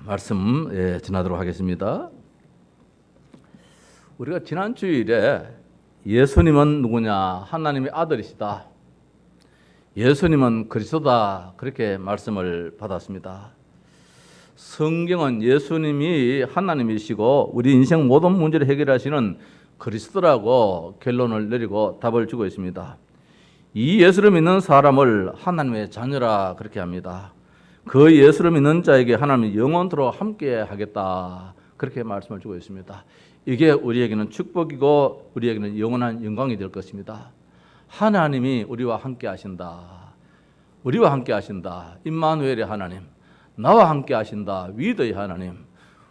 말씀 전하도록 하겠습니다. 우리가 지난 주일에 예수님은 누구냐? 하나님의 아들이시다. 예수님은 그리스도다. 그렇게 말씀을 받았습니다. 성경은 예수님이 하나님이시고 우리 인생 모든 문제를 해결하시는 그리스도라고 결론을 내리고 답을 주고 있습니다. 이 예수를 믿는 사람을 하나님의 자녀라 그렇게 합니다. 그 예수를 믿는 자에게 하나님이 영원토록 함께 하겠다 그렇게 말씀을 주고 있습니다. 이게 우리에게는 축복이고 우리에게는 영원한 영광이 될 것입니다. 하나님이 우리와 함께 하신다. 우리와 함께 하신다. 임마누엘의 하나님, 나와 함께 하신다. 위대의 하나님,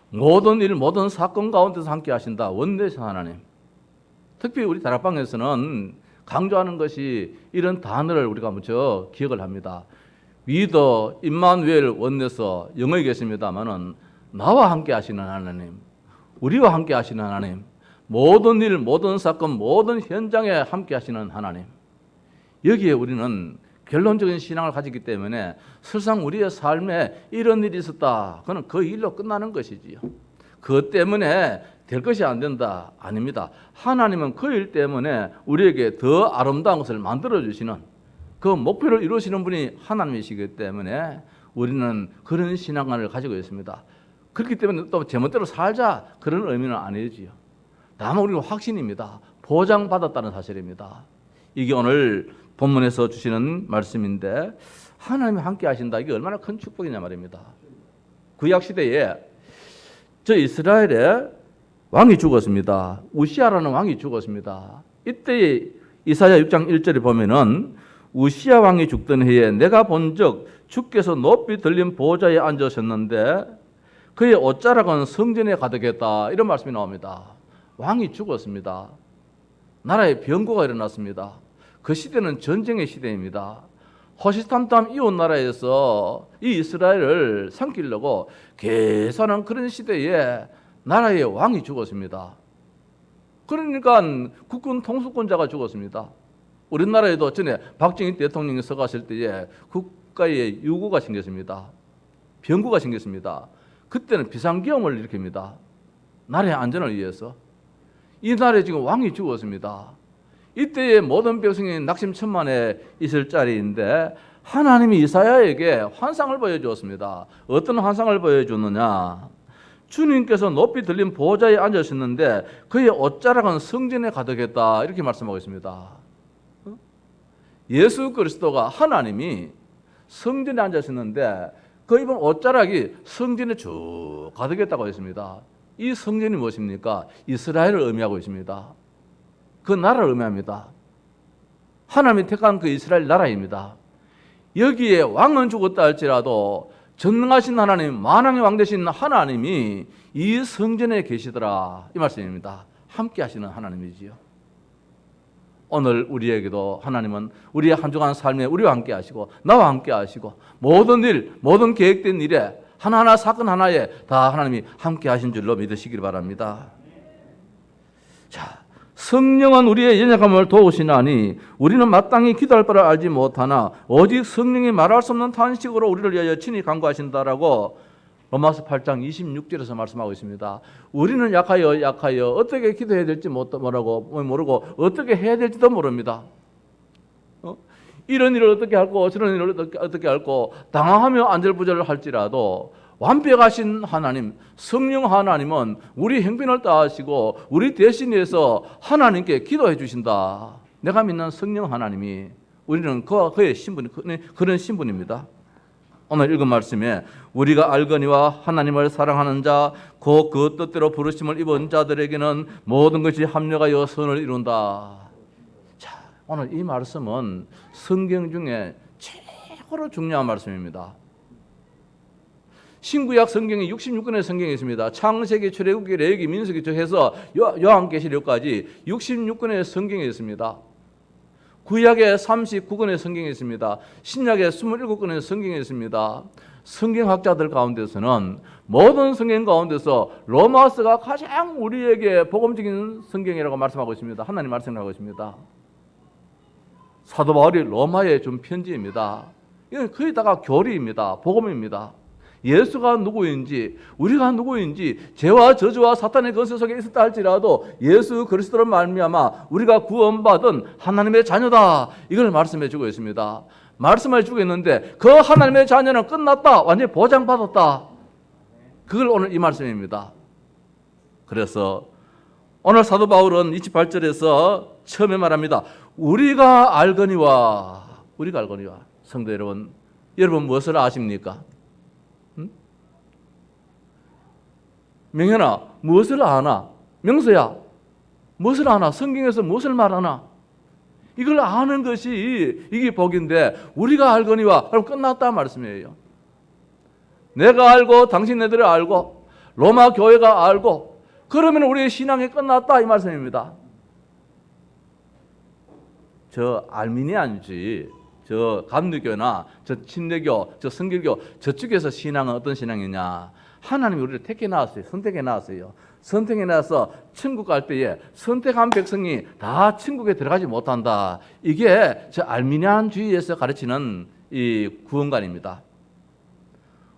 모든 일 모든 사건 가운데서 함께 하신다. 원내신 하나님. 특히 우리 다락방에서는 강조하는 것이 이런 단어를 우리가 먼저 기억을 합니다. 위더, 임마누엘, 원내서 영어에 계십니다마는 나와 함께 하시는 하나님, 우리와 함께 하시는 하나님, 모든 일, 모든 사건, 모든 현장에 함께 하시는 하나님. 여기에 우리는 결론적인 신앙을 가지기 때문에 설상 우리의 삶에 이런 일이 있었다. 그건 그 일로 끝나는 것이지요. 그것 때문에 될 것이 안 된다. 아닙니다. 하나님은 그 일 때문에 우리에게 더 아름다운 것을 만들어주시는 그 목표를 이루시는 분이 하나님이시기 때문에 우리는 그런 신앙관을 가지고 있습니다. 그렇기 때문에 또 제멋대로 살자 그런 의미는 아니지요. 다만 우리는 확신입니다. 보장받았다는 사실입니다. 이게 오늘 본문에서 주시는 말씀인데 하나님이 함께 하신다. 이게 얼마나 큰 축복이냐 말입니다. 구약 시대에 저 이스라엘에 왕이 죽었습니다. 우시아라는 왕이 죽었습니다. 이때 이사야 6장 1절에 보면은 우시아 왕이 죽던 해에 내가 본즉 주께서 높이 들린 보좌에 앉으셨는데 그의 옷자락은 성전에 가득했다. 이런 말씀이 나옵니다. 왕이 죽었습니다. 나라에 병고가 일어났습니다. 그 시대는 전쟁의 시대입니다. 호시탐탐 이웃 나라에서 이 이스라엘을 삼키려고 계산한 그런 시대에 나라의 왕이 죽었습니다. 그러니까 국군 통수권자가 죽었습니다. 우리나라에도 전에 박정희 대통령이 서갔을 때에 국가에 유고가 생겼습니다. 병고가 생겼습니다. 그때는 비상계엄을 일으킵니다. 나라의 안전을 위해서. 이 나라에 지금 왕이 죽었습니다. 이때의 모든 백성이 낙심천만에 있을 자리인데 하나님이 이사야에게 환상을 보여주었습니다. 어떤 환상을 보여주느냐? 주님께서 높이 들린 보좌에 앉으셨는데 그의 옷자락은 성전에 가득했다. 이렇게 말씀하고 있습니다. 예수 그리스도가 하나님이 성전에 앉으셨는데 그 입은 옷자락이 성전에 쭉 가득했다고 했습니다. 이 성전이 무엇입니까? 이스라엘을 의미하고 있습니다. 그 나라를 의미합니다. 하나님이 택한 그 이스라엘 나라입니다. 여기에 왕은 죽었다 할지라도 전능하신 하나님, 만왕의 왕 되신 하나님이 이 성전에 계시더라. 이 말씀입니다. 함께 하시는 하나님이지요. 오늘 우리에게도 하나님은 우리의 한 주간 삶에 우리와 함께 하시고 나와 함께 하시고 모든 일, 모든 계획된 일에 하나하나 사건 하나에 다 하나님이 함께 하신 줄로 믿으시길 바랍니다. 자, 성령은 우리의 연약함을 도우시나니 우리는 마땅히 기도할 바를 알지 못하나 오직 성령이 말할 수 없는 탄식으로 우리를 위하여 친히 간구하신다라고 로마서 8장 26절에서 말씀하고 있습니다. 우리는 약하여 어떻게 기도해야 될지 모르고 어떻게 해야 될지도 모릅니다. 이런 일을 어떻게 할고 저런 일을 어떻게 할고 당황하며 안절부절을 할지라도 완벽하신 하나님, 성령 하나님은 우리 형편을 따하시고 우리 대신해서 하나님께 기도해 주신다. 내가 믿는 성령 하나님이 우리는 그의 신분, 그런 신분입니다. 오늘 읽은 말씀에 우리가 알거니와 하나님을 사랑하는 자, 곧 그 뜻대로 부르심을 입은 자들에게는 모든 것이 합력하여 선을 이룬다. 자, 오늘 이 말씀은 성경 중에 최고로 중요한 말씀입니다. 신구약 성경이 66권의 성경이 있습니다. 창세기, 출애굽기, 레위기, 민수기 해서 요한계시록까지 66권의 성경이 있습니다. 구약에 39권의 성경이 있습니다. 신약에 27권의 성경이 있습니다. 성경학자들 가운데서는 모든 성경 가운데서 로마서가 가장 우리에게 복음적인 성경이라고 말씀하고 있습니다. 하나님 말씀하고 있습니다. 사도 바울이 로마에 준 편지입니다. 이건 거의 다가 교리입니다. 복음입니다. 예수가 누구인지, 우리가 누구인지, 죄와 저주와 사탄의 권세 속에 있었다 할지라도 예수 그리스도로 말미암아 우리가 구원받은 하나님의 자녀다, 이걸 말씀해 주고 있습니다. 말씀해 주고 있는데 그 하나님의 자녀는 끝났다, 완전히 보장받았다, 그걸 오늘 이 말씀입니다. 그래서 오늘 사도 바울은 28절에서 처음에 말합니다. 우리가 알거니와. 성도 여러분, 여러분 무엇을 아십니까? 명현아, 무엇을 아나? 명서야, 무엇을 아나? 성경에서 무엇을 말하나? 이걸 아는 것이 이게 복인데, 우리가 알거니와, 그럼 끝났다 말씀이에요. 내가 알고 당신네들이 알고 로마 교회가 알고, 그러면 우리의 신앙이 끝났다, 이 말씀입니다. 저 알미니안주의, 저 감리교나 저 침례교, 저 성결교, 저쪽에서 신앙은 어떤 신앙이냐? 하나님이 우리를 택해 놨어요. 선택해 놨어요. 선택해 놔서 천국 갈 때에 선택한 백성이 다 천국에 들어가지 못한다. 이게 저 알미니안주의에서 가르치는 이 구원관입니다.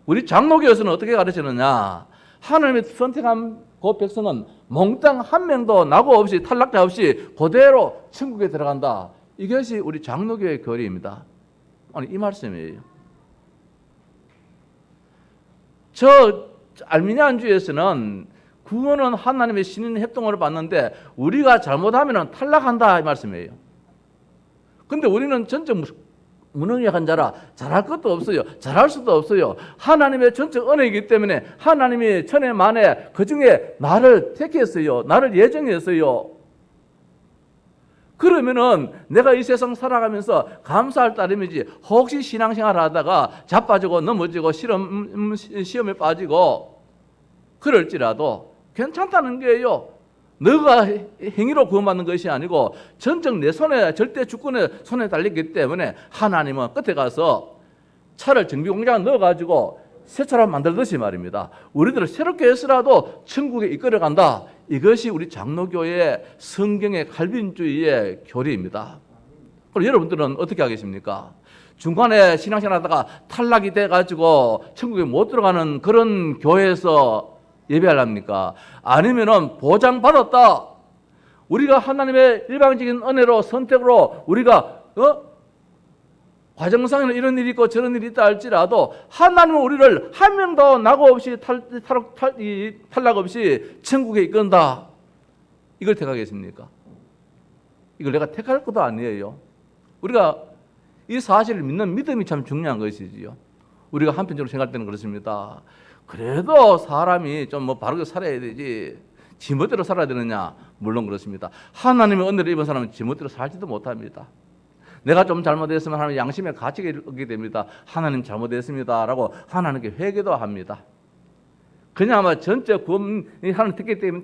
우리 장로교에서는 어떻게 가르치느냐? 하나님이 선택한 그 백성은 몽땅 한 명도 낙오 없이, 탈락자 없이 그대로 천국에 들어간다. 이것이 우리 장로교의 교리입니다. 아니, 이 말씀이에요. 저 알미니안주의에서는 구원은 하나님의 신인 협동으로 받는데 우리가 잘못하면 탈락한다, 이 말씀이에요. 근데 우리는 전적 무능력한 자라 잘할 것도 없어요. 잘할 수도 없어요. 하나님의 전적 은혜이기 때문에 하나님이 천에 만에 그 중에 나를 택했어요. 나를 예정했어요. 그러면은 내가 이 세상 살아가면서 감사할 따름이지, 혹시 신앙생활 하다가 자빠지고 넘어지고 시험에 빠지고 그럴지라도 괜찮다는 거예요. 너가 행위로 구원받는 것이 아니고 전적 내 손에, 절대 주권의 손에 달렸기 때문에 하나님은 끝에 가서 차를 정비공장에 넣어가지고 새 차를 만들듯이 말입니다. 우리들을 새롭게 해서라도 천국에 이끌어간다. 이것이 우리 장로교의 성경의 칼빈주의의 교리입니다. 그럼 여러분들은 어떻게 하겠습니까? 중간에 신앙생활 하다가 탈락이 돼가지고 천국에 못 들어가는 그런 교회에서 예배하랍니까? 아니면은 보장받았다, 우리가 하나님의 일방적인 은혜로 선택으로 우리가 과정상에는 이런 일이 있고 저런 일이 있다 할지라도 하나님은 우리를 한 명도 낙오 없이 탈락 없이 천국에 이끈다, 이걸 택하겠습니까? 이걸 내가 택할 것도 아니에요. 우리가 이 사실을 믿는 믿음이 참 중요한 것이지요. 우리가 한편적으로 생각할 때는 그렇습니다. 그래도 사람이 좀 바르게 살아야 되지, 지멋대로 살아야 되느냐? 물론 그렇습니다. 하나님의 은혜를 입은 사람은 지멋대로 살지도 못합니다. 내가 좀 잘못했으면 하나님 양심의 가책이 오게 됩니다. 하나님 잘못했습니다 라고 하나님께 회개도 합니다. 그냥 전적 구원이 하나님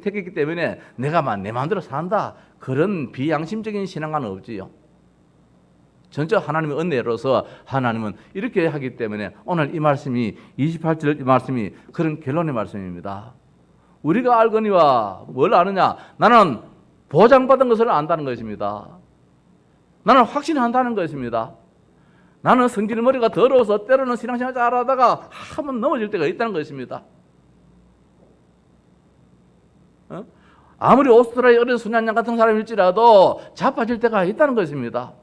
택했기 때문에 내가 내 마음대로 산다, 그런 비양심적인 신앙과는 없지요. 전적 하나님의 은혜로서 하나님은 이렇게 하기 때문에 오늘 이 말씀이 28절 이 말씀이 그런 결론의 말씀입니다. 우리가 알거니와, 뭘 아느냐? 나는 보장받은 것을 안다는 것입니다. 나는 확신한다는 것입니다. 나는 성질머리가 더러워서 때로는 신앙생활 잘하다가 한번 넘어질 때가 있다는 것입니다. 아무리 오스트라리아 어린 순환양 같은 사람일지라도 자빠질 때가 있다는 것입니다.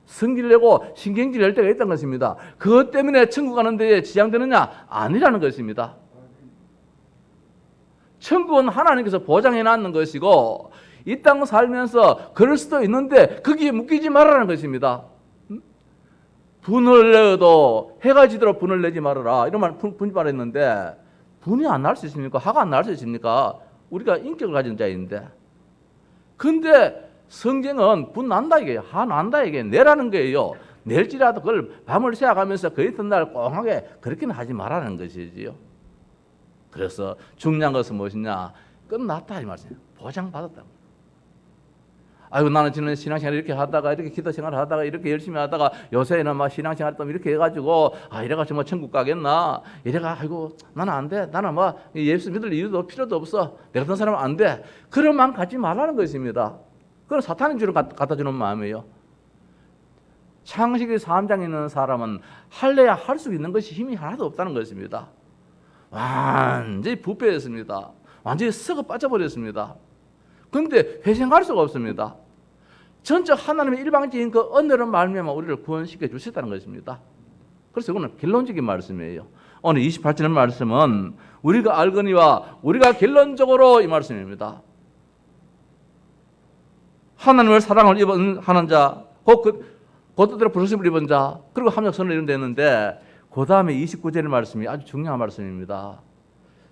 성질 내고 신경질 낼 때가 있다는 것입니다. 그것 때문에 천국 가는 데에 지장되느냐? 아니라는 것입니다. 천국은 하나님께서 보장해 놨는 것이고 이 땅 살면서 그럴 수도 있는데 거기에 묶이지 말라는 것입니다. 분을 내어도 해가 지도록 분을 내지 말아라, 이런 분이 말했는데 분이 안 날 수 있습니까? 화가 안 날 수 있습니까? 우리가 인격을 가진 자인데. 근데 성경은 분 난다 이게, 화 난다 이게, 내라는 거예요. 낼지라도 그걸 밤을 새어가면서 그 이튿날 꽁하게 그렇게는 하지 말라는 것이지요. 그래서 중요한 것은 무엇이냐? 끝났다 이 말이에요. 보장받았다. 아이고, 나는 지난 신앙생활 이렇게 하다가, 이렇게 기도생활 하다가, 이렇게 열심히 하다가 요새는 막 신앙생활 또 이렇게 해가지고 이래가 정말 천국 가겠나? 이래가 아이고 나는 안 돼. 나는 예수 믿을 이유도 필요도 없어. 내 같은 사람은 안 돼. 그런 마음 갖지 말라는 것입니다. 그건 사탄의 줄을 갖다 주는 마음이에요. 창세기 3장에 있는 사람은 할래야 할 수 있는 것이 힘이 하나도 없다는 것입니다. 완전히 부패했습니다. 완전히 썩어 빠져버렸습니다. 그런데 회생할 수가 없습니다. 전적 하나님의 일방적인 그 은혜로 말미암아 우리를 구원시켜 주셨다는 것입니다. 그래서 이거는 결론적인 말씀이에요. 오늘 28절 말씀은 우리가 알거니와 우리가 결론적으로 이 말씀입니다. 하나님을 사랑을 하는 자, 곧 뜻대로 부르심을 입은 자, 그리고 합력선을 이런 데 있는데 그 다음에 29절의 말씀이 아주 중요한 말씀입니다.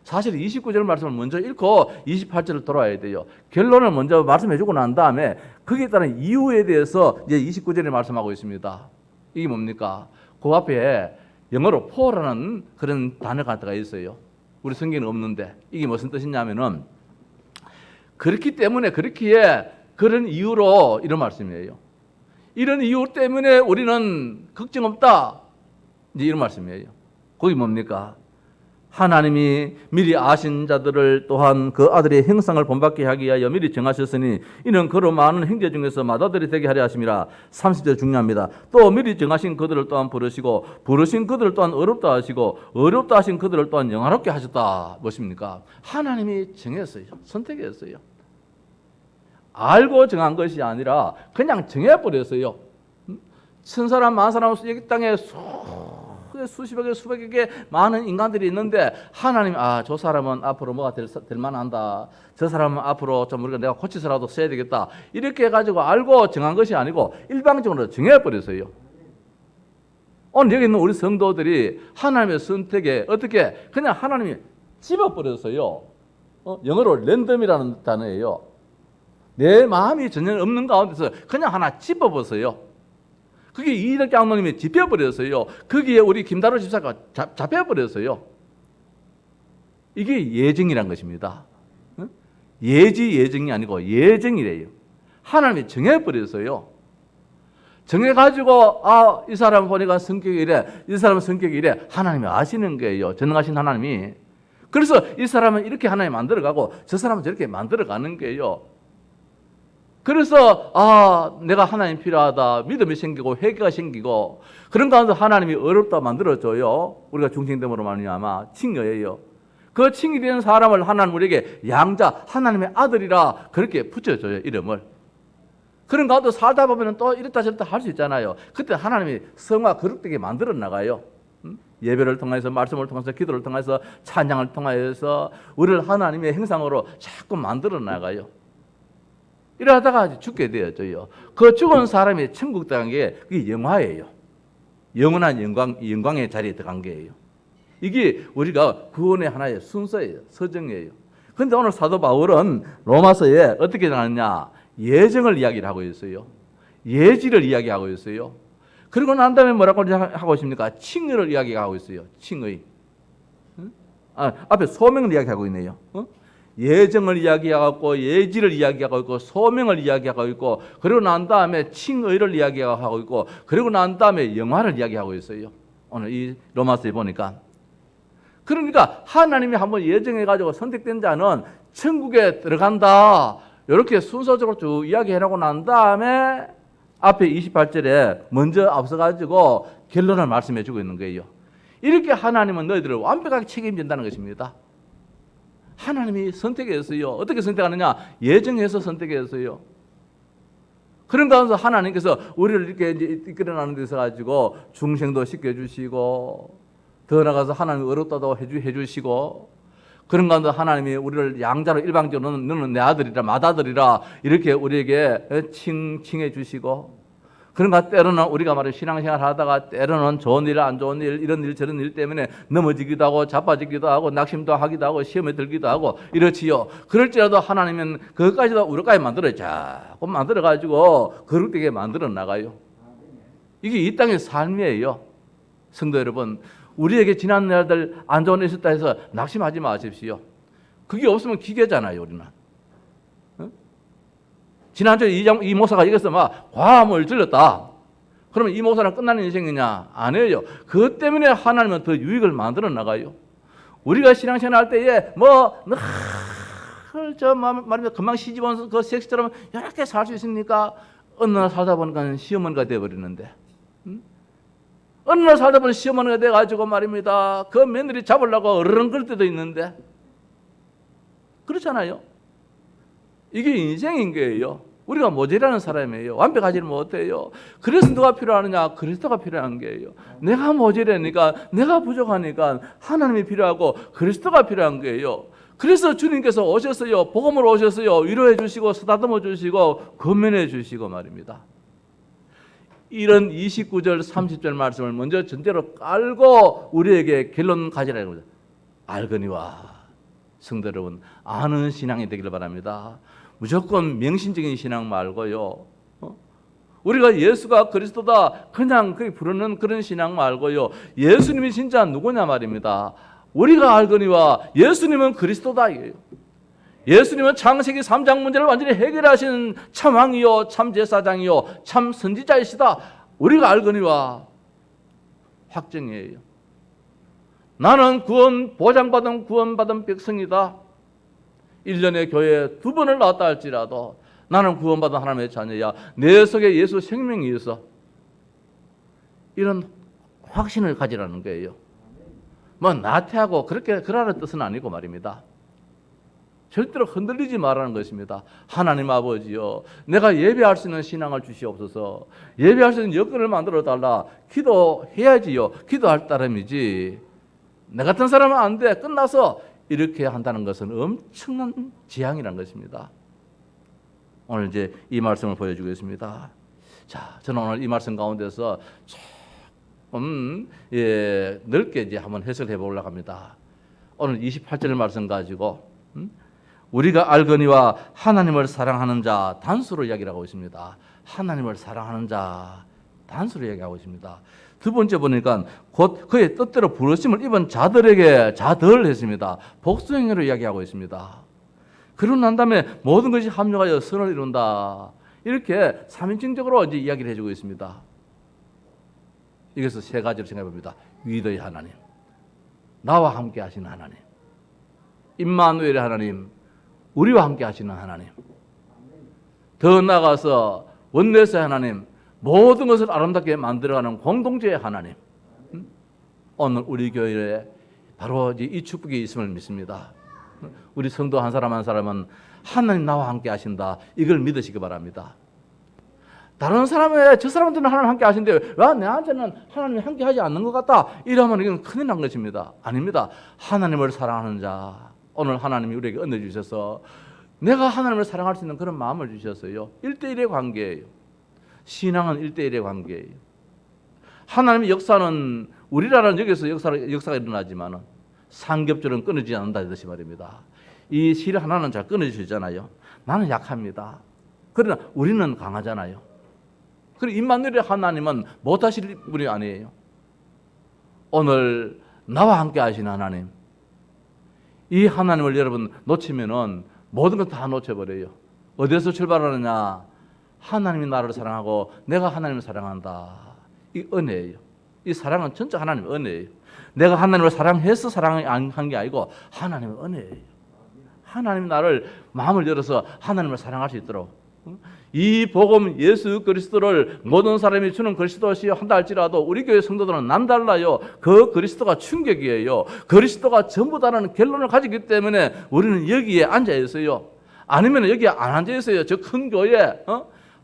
사실 29절 말씀을 먼저 읽고 28절을 돌아야 돼요. 결론을 먼저 말씀해 주고 난 다음에 거기에 따른 이유에 대해서 이제 29절에 말씀하고 있습니다. 이게 뭡니까? 그 앞에 영어로 for라는 그런 단어가 들어가 있어요. 우리 성경에 없는데 이게 무슨 뜻이냐면은 그렇기 때문에 그렇기에 그런 이유로 이런 말씀이에요. 이런 이유 때문에 우리는 걱정 없다. 이제 이런 말씀이에요. 거기 뭡니까? 하나님이 미리 아신 자들을 또한 그 아들의 형상을 본받게 하기 위하여 미리 정하셨으니 이는 그로 많은 형제 중에서 맏아들이 되게 하려 하심이라. 30절 중요합니다. 또 미리 정하신 그들을 또한 부르시고 부르신 그들을 또한 어렵다 하시고 어렵다 하신 그들을 또한 영화롭게 하셨다. 무엇입니까? 하나님이 정했어요. 선택했어요. 알고 정한 것이 아니라 그냥 정해버렸어요. 천사람 만사람 이 땅에 수십여 개 수백여 개 많은 인간들이 있는데 하나님 저 사람은 앞으로 뭐가 될 만한다. 저 사람은 앞으로 좀 우리가 내가 고치서라도 써야 되겠다. 이렇게 해가지고 알고 정한 것이 아니고 일방적으로 정해버렸어요. 오늘 여기 있는 우리 성도들이 하나님의 선택에 어떻게 그냥 하나님이 집어버렸어요. 영어로 랜덤이라는 단어예요. 내 마음이 전혀 없는 가운데서 그냥 하나 집어버렸어요. 그게 이덕기 장로님이 집혀버렸어요. 거기에 우리 김다로 집사가 잡혀버렸어요. 이게 예정이란 것입니다. 예정이 아니고 예정이래요. 하나님이 정해버렸어요. 정해가지고 이 사람 보니까 성격이 이래, 이 사람은 성격이 이래. 하나님이 아시는 거예요. 전능하신 하나님이. 그래서 이 사람은 이렇게 하나님 만들어가고 저 사람은 저렇게 만들어가는 거예요. 그래서 내가 하나님 필요하다. 믿음이 생기고 회개가 생기고 그런 가운데 하나님이 어렵다 만들어줘요. 우리가 중생됨으로 말미암아 칭여예요. 그 칭이 되는 사람을 하나님 우리에게 양자 하나님의 아들이라 그렇게 붙여줘요. 이름을. 그런 가운데 살다 보면 또 이랬다 저랬다 할 수 있잖아요. 그때 하나님이 성화 거룩되게 만들어 나가요. 예배를 통해서 말씀을 통해서 기도를 통해서 찬양을 통하여서 우리를 하나님의 형상으로 자꾸 만들어 나가요. 이러다가 죽게 되어져요. 그 죽은 사람이 천국 들어간 게 그게 영화예요. 영원한 영광의 자리에 들어간 게예요. 이게 우리가 구원의 하나의 순서예요. 서정이에요. 그런데 오늘 사도 바울은 로마서에 어떻게 나왔냐? 예정을 이야기를 하고 있어요. 예지를 이야기하고 있어요. 그리고 난 다음에 뭐라고 하고 있습니까? 칭의를 이야기하고 있어요. 칭의. 앞에 소명을 이야기하고 있네요. 예정을 이야기하고 예지를 이야기하고 있고 소명을 이야기하고 있고 그리고 난 다음에 칭의를 이야기하고 있고 그리고 난 다음에 영화를 이야기하고 있어요. 오늘 이 로마서에 보니까. 그러니까 하나님이 한번 예정해가지고 선택된 자는 천국에 들어간다. 이렇게 순서적으로 쭉 이야기해놓고 난 다음에 앞에 28절에 먼저 앞서가지고 결론을 말씀해주고 있는 거예요. 이렇게 하나님은 너희들을 완벽하게 책임진다는 것입니다. 하나님이 선택했어요. 어떻게 선택하느냐? 예정해서 선택했어요. 그런 가운데 하나님께서 우리를 이렇게 이끌어나는 데서 가지고 중생도 시켜주시고 더 나아가서 하나님 어렵다도 해주시고 그런 가운데 하나님이 우리를 양자로 일방적으로 너는 내 아들이라 맏아들이라 이렇게 우리에게 칭해 주시고 그런가 때로는 우리가 말해 신앙생활 하다가 때로는 좋은 일 안 좋은 일 이런 일 저런 일 때문에 넘어지기도 하고 자빠지기도 하고 낙심도 하기도 하고 시험에 들기도 하고 이렇지요. 그럴지라도 하나님은 그것까지도 우리까지 만들어요. 자꾸 만들어가지고 거룩되게 만들어 나가요. 이게 이 땅의 삶이에요. 성도 여러분, 우리에게 지난 날들 안 좋은 일 있었다 해서 낙심하지 마십시오. 그게 없으면 기계잖아요. 우리는. 지난주에 이 목사가 여기서 막 과음을 들렸다. 그러면 이 목사는 끝나는 인생이냐? 아니에요. 그것 때문에 하나님은 더 유익을 만들어 나가요. 우리가 신앙생활 할 때에 말하면 금방 시집온 그 섹시처럼 이렇게 살 수 있습니까? 어느 날 살다 보니까 시어머니가 되어버리는데 어느 날 살다 보니 시어머니가 돼가지고 말입니다. 그 며느리 잡으려고 어르렁거릴 때도 있는데, 그렇잖아요. 이게 인생인 거예요. 우리가 모자라는 사람이에요. 완벽하지는 못해요. 그래서 누가 필요하느냐? 그리스도가 필요한 거예요. 내가 모자라니까, 내가 부족하니까 하나님이 필요하고 그리스도가 필요한 거예요. 그래서 주님께서 오셨어요. 복음으로 오셨어요. 위로해 주시고 쓰다듬어 주시고 권면해 주시고 말입니다. 이런 29절 30절 말씀을 먼저 전제로 깔고 우리에게 결론 가지라는 겁니다. 알거니와 성도 여러분, 아는 신앙이 되기를 바랍니다. 무조건 명신적인 신앙 말고요. 우리가 예수가 그리스도다 그냥 부르는 그런 신앙 말고요. 예수님이 진짜 누구냐 말입니다. 우리가 알거니와 예수님은 그리스도다 이게요. 예수님은 창세기 3장 문제를 완전히 해결하신 참 왕이요 참 제사장이요 참 선지자이시다. 우리가 알거니와 확정이에요. 나는 보장받은 백성이다. 1년에 교회에 2번을 나왔다 할지라도 나는 구원받은 하나님의 자녀야. 내 속에 예수 생명이 있어. 이런 확신을 가지라는 거예요. 뭐 나태하고 그러라는 뜻은 아니고 말입니다. 절대로 흔들리지 말라는 것입니다. 하나님 아버지요, 내가 예배할 수 있는 신앙을 주시옵소서. 예배할 수 있는 여건을 만들어 달라. 기도해야지요. 기도할 따름이지. 내 같은 사람은 안 돼. 끝나서 이렇게 한다는 것은 엄청난 지향이라는 것입니다. 오늘 이제 이 말씀을 보여주겠습니다. 자, 저는 오늘 이 말씀 가운데서 조금 넓게 이제 한번 해석해 보려고 합니다. 오늘 28절 말씀 가지고 우리가 알거니와 하나님을 사랑하는 자 단수로 이야기를 하고 있습니다. 하나님을 사랑하는 자 단수로 이야기하고 있습니다. 두 번째 보니까 곧 그의 뜻대로 부르심을 입은 자들에게 자들 했습니다. 복수행위로 이야기하고 있습니다. 그러고 난 다음에 모든 것이 합력하여 선을 이룬다. 이렇게 3인칭적으로 이제 이야기를 해주고 있습니다. 이것을 세 가지로 생각해 봅니다. 위대의 하나님, 나와 함께 하시는 하나님, 임마누엘의 하나님, 우리와 함께 하시는 하나님, 더 나아가서 원내스의 하나님, 모든 것을 아름답게 만들어가는 공동체의 하나님. 오늘 우리 교회에 바로 이 축복이 있음을 믿습니다. 우리 성도 한 사람 한 사람은 하나님 나와 함께 하신다. 이걸 믿으시기 바랍니다. 다른 사람의 저 사람들은 하나님 함께 하신데 왜 내한테는 하나님이 함께 하지 않는 것 같다. 이러면 이건 큰일 난 것입니다. 아닙니다. 하나님을 사랑하는 자, 오늘 하나님이 우리에게 은혜 주셔서 내가 하나님을 사랑할 수 있는 그런 마음을 주셨어요. 1대1의 관계예요. 신앙은 1대1의 관계예요. 하나님의 역사는 우리라는 여기서 역사가 일어나지만 삼겹줄은 끊어지지 않는다 이것이 말입니다. 이 실 하나는 잘 끊어지잖아요. 나는 약합니다. 그러나 우리는 강하잖아요. 그리고 임마누엘의 하나님은 못하실 분이 아니에요. 오늘 나와 함께 하시는 하나님, 이 하나님을 여러분 놓치면은 모든 걸 다 놓쳐버려요. 어디서 출발하느냐? 하나님이 나를 사랑하고 내가 하나님을 사랑한다. 이 은혜예요. 이 사랑은 전적 하나님의 은혜예요. 내가 하나님을 사랑해서 사랑한 게 아니고 하나님의 은혜예요. 하나님이 나를 마음을 열어서 하나님을 사랑할 수 있도록 이 복음 예수 그리스도를 모든 사람이 주는 그리스도시여 한다 할지라도 우리 교회 성도들은 남달라요. 그 그리스도가 충격이에요. 그리스도가 전부다라는 결론을 가지기 때문에 우리는 여기에 앉아 있어요. 아니면 여기에 안 앉아 있어요. 저 큰 교회,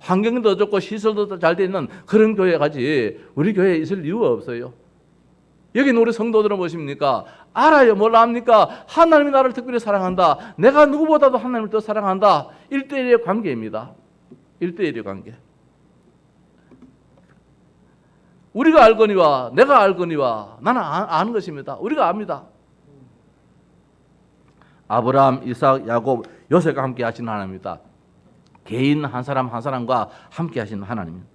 환경도 좋고 시설도 잘 돼 있는 그런 교회 가지 우리 교회에 있을 이유가 없어요. 여기는 우리 성도들은 무엇입니까? 알아요. 뭘 압니까? 하나님이 나를 특별히 사랑한다. 내가 누구보다도 하나님을 더 사랑한다. 1대1의 관계입니다. 1대1의 관계. 우리가 알거니와 내가 알거니와 나는 아는 것입니다. 우리가 압니다. 아브라함, 이삭, 야곱, 요셉과 함께 하시는 하나님입니다. 개인 한 사람 한 사람과 함께 하시는 하나님입니다.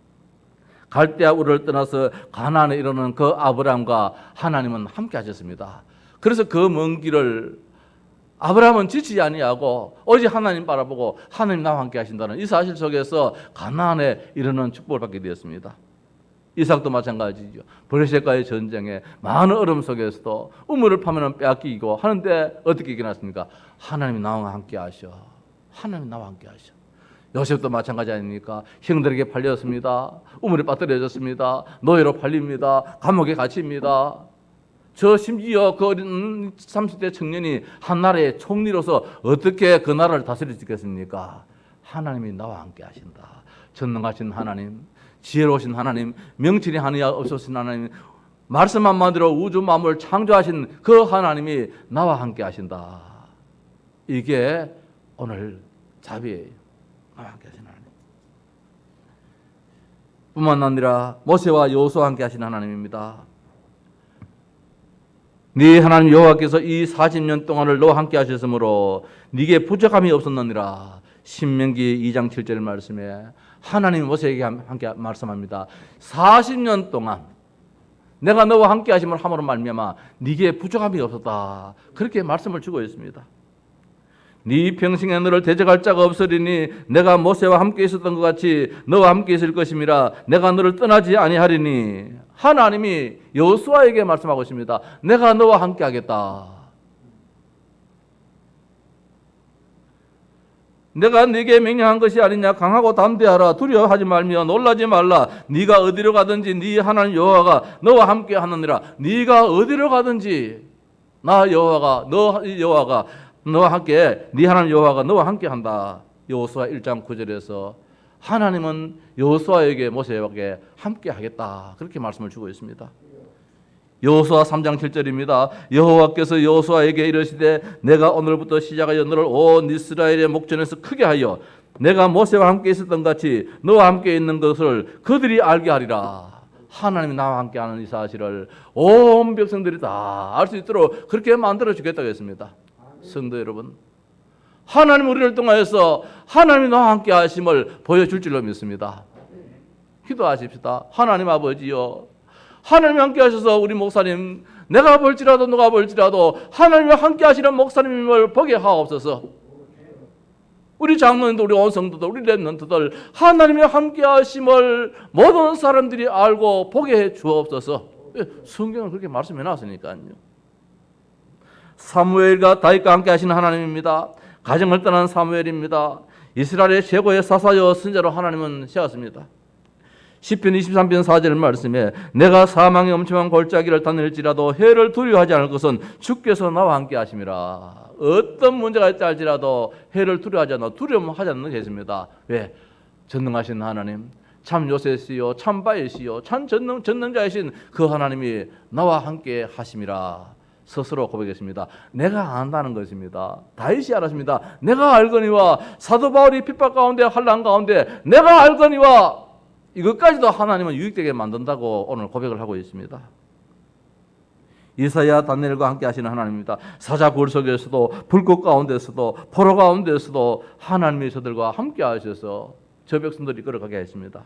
갈대아 우르를 떠나서 가나안에 이르는 그 아브라함과 하나님은 함께 하셨습니다. 그래서 그 먼 길을 아브라함은 지치지 아니하고 오직 하나님 바라보고 하나님 나와 함께 하신다는 이 사실 속에서 가나안에 이르는 축복을 받게 되었습니다. 이삭도 마찬가지죠. 블레셋과의 전쟁에 많은 어려움 속에서도 우물을 파면 빼앗기고 하는데 어떻게 이겨났습니까? 하나님이 나와 함께 하셔. 하나님이 나와 함께 하셔. 요셉도 마찬가지 아닙니까? 형들에게 팔렸습니다. 우물에 빠뜨려졌습니다. 노예로 팔립니다. 감옥에 갇힙니다. 저 심지어 그 어린 30대 청년이 한 나라의 총리로서 어떻게 그 나라를 다스릴 수 있겠습니까? 하나님이 나와 함께 하신다. 전능하신 하나님, 지혜로우신 하나님, 명철이 하느냐 없으신 하나님, 말씀 한마디로 우주 만물을 창조하신 그 하나님이 나와 함께 하신다. 이게 오늘 자비예요. 나와 함께 하신 하나님. 뿐만 아니라 모세와 여호수아와 함께 하신 하나님입니다. 네 하나님 여호와께서 이 40년 동안을 너와 함께 하셨으므로 네게 부족함이 없었느니라. 신명기 2장 7절 말씀에 하나님 모세에게 함께 말씀합니다. 40년 동안 내가 너와 함께 하심을 함으로 말미암아 네게 부족함이 없었다. 그렇게 말씀을 주고 있습니다. 네 평생에 너를 대적할 자가 없으리니 내가 모세와 함께 있었던 것 같이 너와 함께 있을 것임이라. 내가 너를 떠나지 아니하리니. 하나님이 여호수아에게 말씀하고 있습니다. 내가 너와 함께 하겠다. 내가 네게 명령한 것이 아니냐. 강하고 담대하라. 두려워하지 말며 놀라지 말라. 네가 어디로 가든지 네 하나님 여호와가 너와 함께 하느니라. 네가 어디로 가든지 나 여호와가 너와 함께, 네 하나님 여호와가 너와 함께 한다. 여호수아 1장 9절에서 하나님은 여호수아에게 모세에게 함께 하겠다. 그렇게 말씀을 주고 있습니다. 여호수아 3장 7절입니다. 여호와께서 여호수아에게 이르시되 내가 오늘부터 시작하여 너를 온 이스라엘의 목전에서 크게 하여 내가 모세와 함께 있었던 같이 너와 함께 있는 것을 그들이 알게 하리라. 하나님이 나와 함께하는 이 사실을 온 백성들이 다 알 수 있도록 그렇게 만들어 주겠다고 했습니다. 성도 여러분, 하나님 우리를 통하여서 하나님이 나와 함께 하심을 보여줄 줄로 믿습니다. 기도하십시다. 하나님 아버지요, 하나님이 함께 하셔서 우리 목사님, 내가 볼지라도 누가 볼지라도 하나님이 함께 하시는 목사님을 보게 하옵소서. 우리 장로님들, 우리 온 성도들, 우리 렘넌트들 하나님이 함께 하심을 모든 사람들이 알고 보게 해 주옵소서. 성경은 그렇게 말씀해 놨으니까요. 사무엘과 다윗과 함께 하시는 하나님입니다. 가정을 떠난 사무엘입니다. 이스라엘의 최고의 사사여 선자로 하나님은 세웠습니다. 시편 23편 4절 말씀에 내가 사망의 엄청난 골짜기를 다닐지라도 해를 두려워하지 않을 것은 주께서 나와 함께 하심이라. 어떤 문제가 있다 할지라도 해를 두려워하지 않아 두려움하지 않는 것입니다. 왜? 전능하신 하나님, 참 요새시요 참 바이시요 참 전능자이신 그 하나님이 나와 함께 하심이라. 스스로 고백했습니다. 내가 안다는 것입니다. 다윗이 알았습니다. 내가 알거니와. 사도 바울이 핍박 가운데 환난 가운데 내가 알거니와. 이것까지도 하나님은 유익되게 만든다고 오늘 고백을 하고 있습니다. 이사야 다니엘과 함께 하시는 하나님입니다. 사자 굴 속에서도 불꽃 가운데서도 포로 가운데서도 하나님이 저들과 함께 하셔서 저 백성들이 끌어가게 했습니다.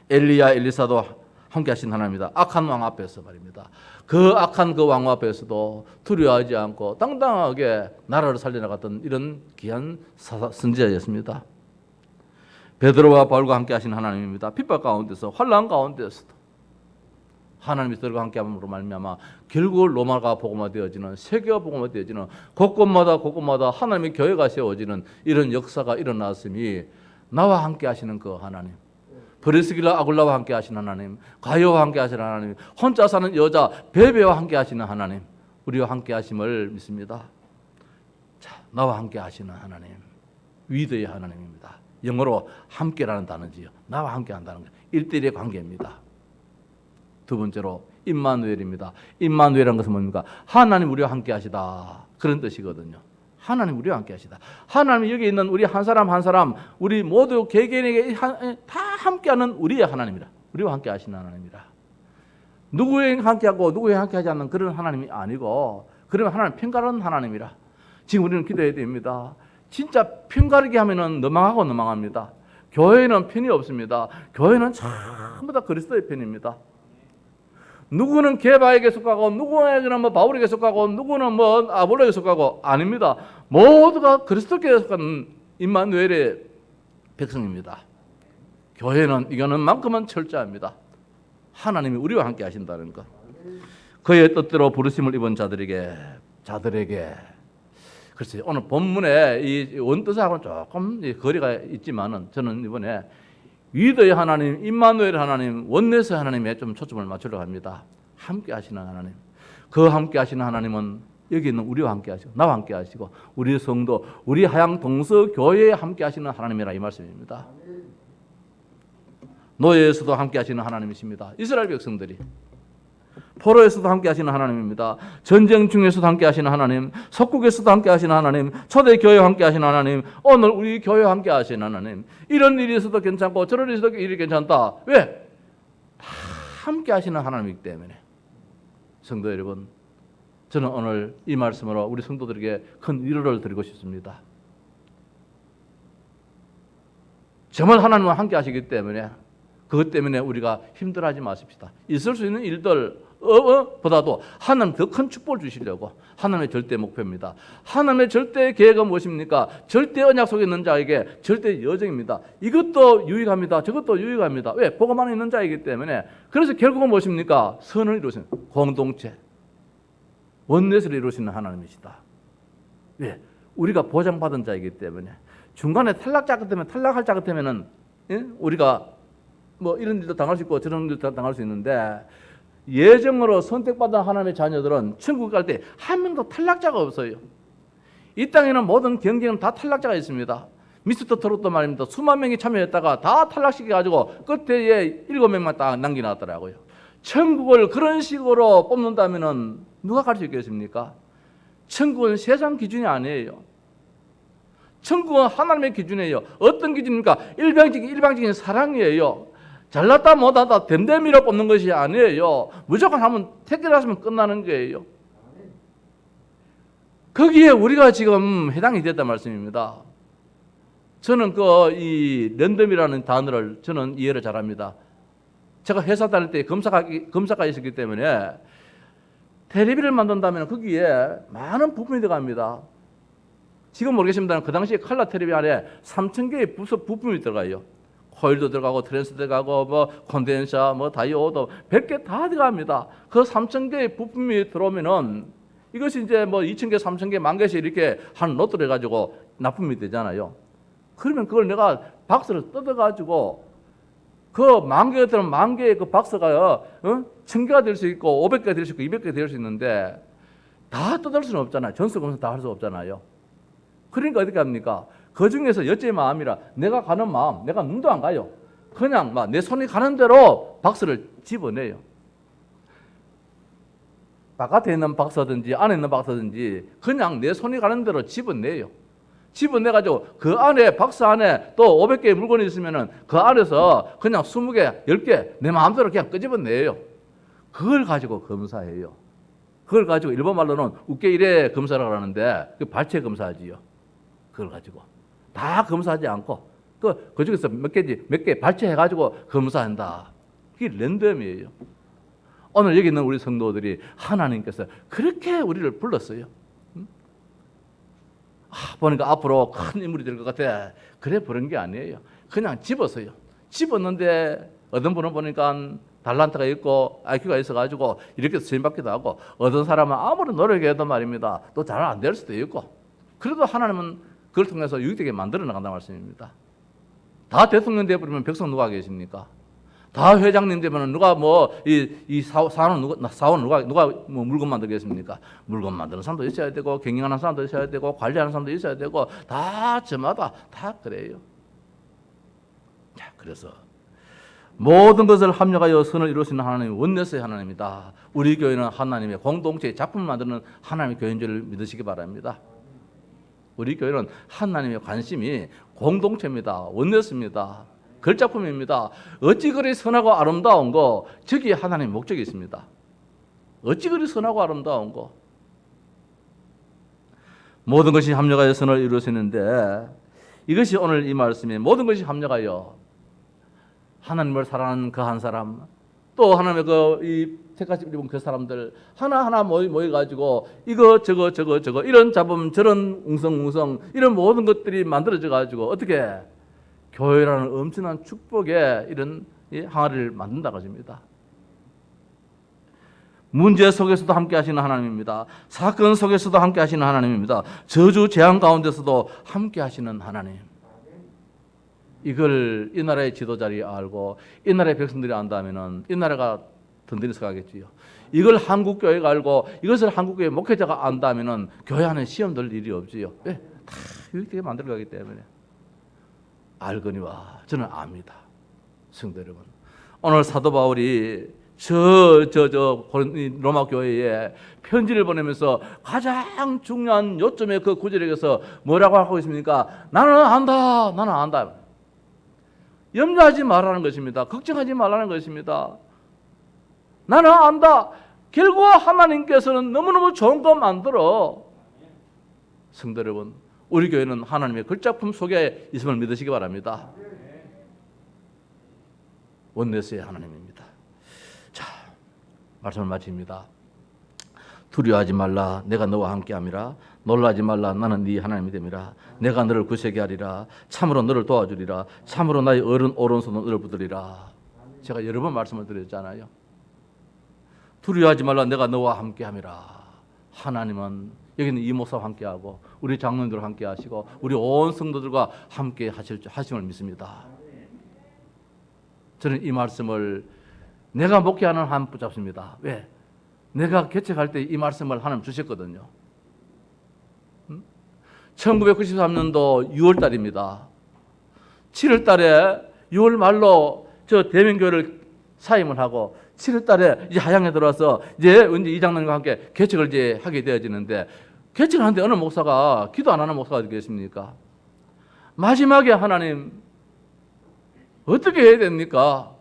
엘리야 엘리사도 함께 하신 하나님입니다. 악한 왕 앞에서 말입니다. 그 악한 그 왕 앞에서도 두려워하지 않고 당당하게 나라를 살려나갔던 이런 귀한 선지자였습니다. 베드로와 바울과 함께 하신 하나님입니다. 핍박 가운데서 환난 가운데서도 하나님이 저들과 함께 함으로 말미암아 결국 로마가 복음화되어지는, 세계가 복음화되어지는 곳곳마다 하나님의 교회가 세워지는 이런 역사가 일어났음이 나와 함께 하시는 그 하나님, 브리스길라 아굴라와 함께 하시는 하나님, 가요와 함께 하시는 하나님, 혼자 사는 여자 베베와 함께 하시는 하나님, 우리와 함께 하심을 믿습니다. 자, 나와 함께 하시는 하나님, 위대의 하나님입니다. 영어로 함께라는 단어지요. 나와 함께 한다는 것, 1:1의 관계입니다. 두 번째로 임마누엘입니다. 임마누엘이라는 것은 뭡니까? 하나님 우리와 함께 하시다, 그런 뜻이거든요. 하나님 우리와 함께 하시다. 하나님 여기 있는 우리 한 사람 한 사람, 우리 모두 개개인에게 다 함께하는 우리의 하나님이라. 우리와 함께 하시는 하나님이라. 누구에게 함께하고 누구에게 함께하지 않는 그런 하나님이 아니고, 그러면 하나님 편가르는 하나님이라. 지금 우리는 기도해야 됩니다. 진짜 편가르게 하면은 너망합니다. 교회는 편이 없습니다. 교회는 전부 다 그리스도의 편입니다. 누구는 게바에게 속하고, 누구는 뭐 바울에게 속하고, 누구는 뭐 아볼로에게 속하고, 아닙니다. 모두가 그리스도께 속한 임마누엘의 백성입니다. 교회는 이거는 만큼은 철저합니다. 하나님이 우리와 함께 하신다는 것. 그의 뜻대로 부르심을 입은 자들에게 글쎄요, 오늘 본문의 이 원뜻하고는 조금 거리가 있지만은 저는 이번에 위대의 하나님, 임마누엘 하나님, 원내스 하나님에 좀 초점을 맞추려고 합니다. 함께 하시는 하나님. 그 함께 하시는 하나님은 여기 있는 우리와 함께 하시고 나와 함께 하시고 우리 성도, 우리 하양 동서 교회에 함께 하시는 하나님이라 이 말씀입니다. 노예에서도 함께 하시는 하나님이십니다. 이스라엘 백성들이 포로에서도 함께 하시는 하나님입니다. 전쟁 중에서도 함께 하시는 하나님, 석국에서도 함께 하시는 하나님, 초대교회와 함께 하시는 하나님, 오늘 우리 교회와 함께 하시는 하나님. 이런 일이 있어도 괜찮고 저런 일이 있어도 일이 괜찮다. 왜? 다 함께 하시는 하나님이기 때문에. 성도 여러분, 저는 오늘 이 말씀으로 우리 성도들에게 큰 위로를 드리고 싶습니다. 정말 하나님과 함께 하시기 때문에 그것 때문에 우리가 힘들어하지 마십시다. 있을 수 있는 일들 보다도 하나님 더 큰 축복을 주시려고 하나님의 절대 목표입니다. 하나님의 절대 계획은 무엇입니까? 절대 언약 속에 있는 자에게 절대 여정입니다. 이것도 유익합니다. 저것도 유익합니다. 왜? 복음 안에 있는 자이기 때문에. 그래서 결국은 무엇입니까? 선을 이루시는 공동체, 원내스를 이루시는 하나님이시다. 왜? 우리가 보장받은 자이기 때문에. 중간에 탈락자 같으면 탈락할 자 같으면은 우리가 뭐 이런 일도 당할 수 있고 저런 일도 당할 수 있는데 예정으로 선택받은 하나님의 자녀들은 천국 갈 때 한 명도 탈락자가 없어요. 이 땅에는 모든 경쟁은 다 탈락자가 있습니다. 미스터 트롯도 말입니다. 수만 명이 참여했다가 다 탈락시켜가지고 끝에 7명만 딱 남겨놨더라고요. 천국을 그런 식으로 뽑는다면은 누가 갈 수 있겠습니까? 천국은 세상 기준이 아니에요. 천국은 하나님의 기준이에요. 어떤 기준입니까? 일방적인 사랑이에요. 잘났다 못하다 댐댐이로 뽑는 것이 아니에요. 무조건 한번 택결하시면 끝나는 거예요. 거기에 우리가 지금 해당이 됐단 말씀입니다. 저는 이 랜덤이라는 단어를 저는 이해를 잘합니다. 제가 회사 다닐 때 검사가 있었기 때문에 텔레비를 만든다면 거기에 많은 부품이 들어갑니다. 지금 모르겠습니다. 그 당시에 칼라 텔레비 안에 3,000개의 부품이 들어가요. 코일도 들어가고 트랜스 들어가고 뭐 콘덴서 뭐 다이오드 100개 다 들어갑니다. 그 3,000개의 부품이 들어오면은 이것이 이제 뭐 2,000개, 3,000개, 10,000개씩 이렇게 한 로또를 해가지고 납품이 되잖아요. 그러면 그걸 내가 박스를 뜯어가지고 그 10,000개가 들으면 10,000개의 그 박스가 1,000개가 될 수 있고 500개가 될 수 있고 200개가 될 수 있는데 다 뜯을 수는 없잖아요. 전수 검사 다 할 수 없잖아요. 그러니까 어떻게 합니까? 그 중에서 여자의 마음이라 내가 가는 마음, 내가 눈도 안 가요. 그냥 막 내 손이 가는 대로 박스를 집어내요. 바깥에 있는 박스든지 안에 있는 박스든지 그냥 내 손이 가는 대로 집어내요. 집어내가지고 그 안에 박스 안에 또 500개의 물건이 있으면은 그 안에서 그냥 20개, 10개 내 마음대로 그냥 끄집어내요. 그걸 가지고 검사해요. 그걸 가지고 일본 말로는 우케이레 검사라고 하는데 그 발췌 검사하지요. 그걸 가지고 다 검사하지 않고 그 중에서 몇 개 발췌해가지고 검사한다. 그게 랜덤이에요. 오늘 여기 있는 우리 성도들이 하나님께서 그렇게 우리를 불렀어요. 보니까 앞으로 큰 인물이 될 것 같아. 그래 부른 게 아니에요. 그냥 집었어요. 집었는데 어떤 분은 보니까 달란트가 있고 IQ가 있어가지고 이렇게 쓰임받기도 하고 어떤 사람은 아무리 노력해도 말입니다. 또 잘 안 될 수도 있고 그래도 하나님은 그걸 통해서 유익되게 만들어 나간다는 말씀입니다. 다 대통령 되어버리면 백성 누가 계십니까? 다 회장님 되면 누가 이 사원 누가 뭐 물건 만들겠습니까? 물건 만드는 사람도 있어야 되고 경영하는 사람도 있어야 되고 관리하는 사람도 있어야 되고 다 저마다 다 그래요. 자, 그래서 모든 것을 합력하여 선을 이루시는 하나님이 원내스의 하나님이다. 우리 교회는 하나님의 공동체의 작품을 만드는 하나님의 교회인 줄 믿으시기 바랍니다. 우리 교회는 하나님의 관심이 공동체입니다. 원내스입니다. 걸작품입니다. 어찌 그리 선하고 아름다운 거 저기에 하나님의 목적이 있습니다. 어찌 그리 선하고 아름다운 거 모든 것이 합력하여 선을 이루시는데 이것이 오늘 이 말씀이 모든 것이 합력하여 하나님을 사랑하는 그 한 사람 또 하나님의 이 택하심 입은 그 사람들 하나하나 모여가지고 이거 저거 이런 잡음 저런 웅성웅성 이런 모든 것들이 만들어져 가지고 어떻게 교회라는 엄청난 축복의 이런 항아리를 만든다고 하십니다. 문제 속에서도 함께 하시는 하나님입니다. 사건 속에서도 함께 하시는 하나님입니다. 저주 재앙 가운데서도 함께 하시는 하나님. 이걸 이 나라의 지도자들이 알고 이 나라의 백성들이 안다면은 이 나라가 든든히 서가겠지요. 이걸 한국 교회가 알고 이것을 한국 교회 목회자가 안다면은 교회 안에 시험 들 일이 없지요. 왜? 다 이렇게 만들어 가기 때문에. 알거니와 저는 압니다. 성도 여러분, 오늘 사도 바울이 로마 교회에 편지를 보내면서 가장 중요한 요점의 그 구절에서 뭐라고 하고 있습니까? 나는 안다, 나는 안다. 염려하지 말라는 것입니다. 걱정하지 말라는 것입니다. 나는 안다. 결국 하나님께서는 너무너무 좋은 거 만들어. 성도 여러분, 우리 교회는 하나님의 걸작품 속에 있음을 믿으시기 바랍니다. 원내스의 하나님입니다. 자, 말씀을 마칩니다. 두려워하지 말라, 내가 너와 함께함이라. 놀라지 말라, 나는 네 하나님이 됨이라. 내가 너를 구세게 하리라. 참으로 너를 도와주리라. 참으로 나의 오른손으로 너를 붙들리라. 제가 여러 번 말씀을 드렸잖아요. 두려워하지 말라, 내가 너와 함께함이라. 하나님은 여기는 이 목사와 함께하고 우리 장로님들과 함께하시고 우리 온 성도들과 함께 하심을 믿습니다. 저는 이 말씀을 내가 목회하는 한 붙잡습니다. 왜? 내가 개척할 때 이 말씀을 하나님 주셨거든요. 1993년도 6월 달입니다. 7월 달에 6월 말로 저 대면교회를 사임을 하고 7월 달에 이제 하양에 들어와서 이제 이 장로님과 함께 개척을 이제 하게 되어지는데, 개척을 하는데 어느 목사가 기도 안 하는 목사가 되겠습니까? 마지막에 하나님 어떻게 해야 됩니까?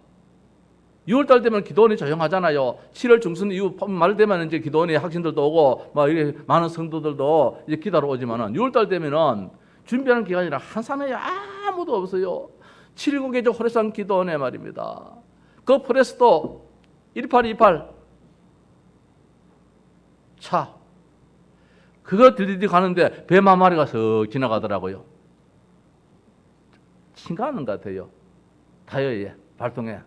6월달 되면 기도원이 조용하잖아요. 7월 중순 이후 말 되면 이제 기도원이 학생들도 오고 막 이렇게 많은 성도들도 이제 기도하러 오지만은 6월달 되면은 준비하는 기간이라 한 사람이 아무도 없어요. 719개조 호래산 기도원에 말입니다. 그 포레스도 1828 차 그거 들이디 가는데 뱀 한 마리가 쓱 지나가더라고요. 친가하는 것 같아요. 타이어에 발통에.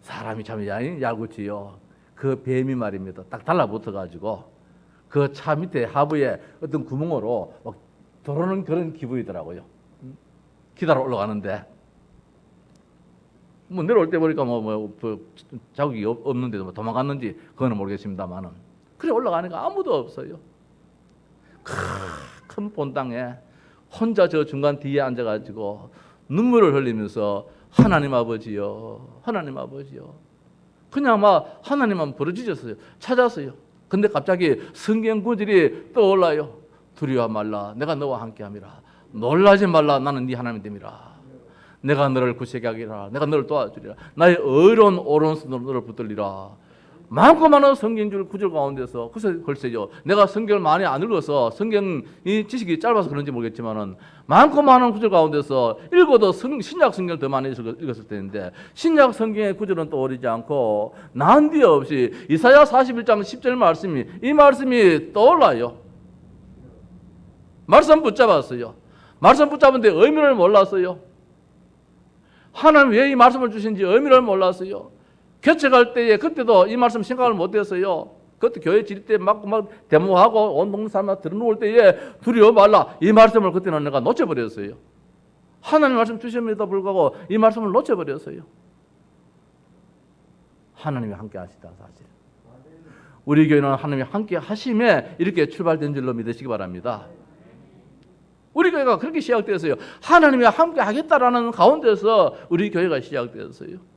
사람이 참 야구지요. 그 뱀이 말입니다. 딱 달라붙어가지고 그 차 밑에 하부에 어떤 구멍으로 막 들어오는 그런 기분이더라고요. 기다려 올라가는데 뭐 내려올 때 보니까 자국이 없는데도 도망갔는지 그거는 모르겠습니다만은 그래 올라가니까 아무도 없어요. 큰 본당에 혼자 저 중간 뒤에 앉아가지고 눈물을 흘리면서 하나님 아버지요, 하나님 아버지요. 그냥 막 하나님만 부르짖었어요. 찾았어요. 근데 갑자기 성경 구절이 떠올라요. 두려워 말라, 내가 너와 함께함이라. 놀라지 말라, 나는 네 하나님이 됨이라. 내가 너를 구세게 하리라. 내가 너를 도와주리라. 나의 의로운 오른손으로 너를 붙들리라. 많고 많은 성경줄 구절 가운데서 글쎄요, 내가 성경을 많이 안 읽어서 성경 이 지식이 짧아서 그런지 모르겠지만은 많고 많은 구절 가운데서 읽어도 신약 성경을 더 많이 읽었을 텐데 신약 성경의 구절은 떠오르지 않고 난데없이 이사야 41장 10절 말씀이 이 말씀이 떠올라요. 말씀 붙잡았어요. 말씀 붙잡은데 의미를 몰랐어요. 하나님 왜 이 말씀을 주신지 의미를 몰랐어요. 개척할 때에 그때도 이 말씀 생각을 못했어요. 그때 교회 지릴 때 막 데모하고 온 동네 사람들 들어놓을 때에 두려워 말라 이 말씀을 그때는 내가 놓쳐버렸어요. 하나님 말씀 주심에도 불구하고 이 말씀을 놓쳐버렸어요. 하나님이 함께 하시다 사실. 우리 교회는 하나님이 함께 하심에 이렇게 출발된 줄로 믿으시기 바랍니다. 우리 교회가 그렇게 시작되었어요. 하나님이 함께 하겠다라는 가운데서 우리 교회가 시작되었어요.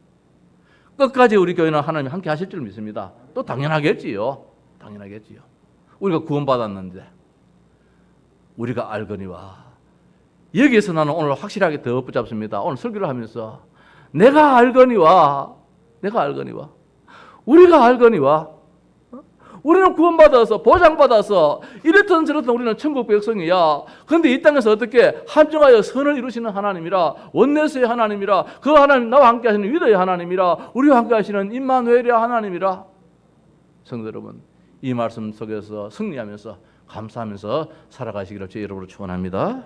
끝까지 우리 교회는 하나님이 함께 하실 줄 믿습니다. 또 당연하겠지요. 당연하겠지요. 우리가 구원받았는데 우리가 알거니와 여기에서 나는 오늘 확실하게 더 붙잡습니다. 오늘 설교를 하면서 내가 알거니와 우리가 알거니와 우리는 구원받아서 보장받아서 이렇든 저렇든 우리는 천국 백성이야. 그런데 이 땅에서 어떻게 한정하여 선을 이루시는 하나님이라, 원내스의 하나님이라, 그 하나님 나와 함께 하시는 위대의 하나님이라, 우리와 함께 하시는 임마누엘의 하나님이라. 성도 여러분, 이 말씀 속에서 승리하면서 감사하면서 살아가시기를 제 여러분을 축원합니다.